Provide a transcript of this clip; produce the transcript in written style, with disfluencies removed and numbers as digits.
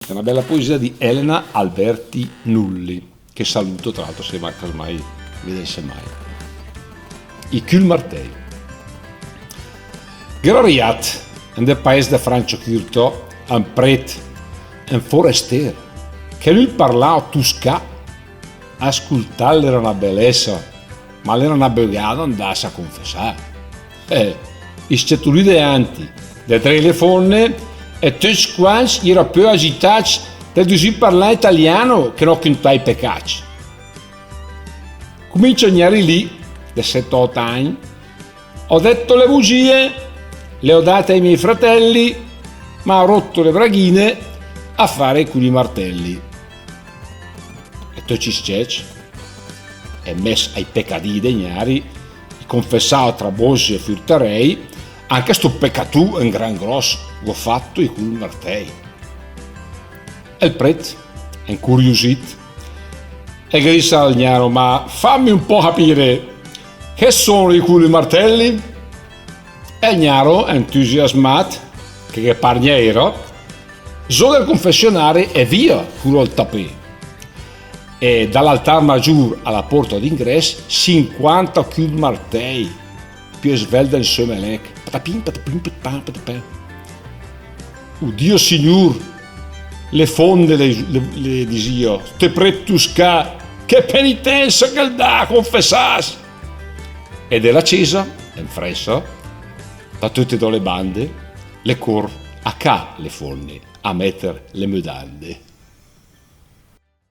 È una bella poesia di Elena Alberti Nulli, che saluto tra l'altro se mai vedesse mai. I Cul Martei. Gloriat, in del paese de Francio Curto, un prete, un forestier, che lui parlava tusca, ascoltarlo era una bellezza, ma era una begata andasse a confessare. I scetuli de anti, de tre le fonne, e tutti quanti erano più agitati del di parlare italiano che non cantare i peccati. Comincio a ignare lì, da 7-8 anni, ho detto le bugie, le ho date ai miei fratelli, ma ho rotto le braghine a fare quei martelli. E tutti sceci, e messo ai peccati degnari, confessato tra bossi e furtarei, anche sto peccatù è un gran grosso, l'ho fatto i Cul Martei. E il prete, incuriosito, e grissa al gnaro, ma fammi un po' capire, che sono i Cul Martelli? E il gnaro, entusiasmato, che parniero, zola il confessionare e via, curò il tapè. E dall'altar maggiore alla porta d'ingresso 50 Cul Martei, più svelta il semelec. Patapim, patapim, patapim, patapim. Dio signor, le fonde le disio, te pretusca, che penitenza che dà confessas. Ed è la cesa, in fressa, da tutte le bande, le cor a ca le fonne, a mettere le mudande.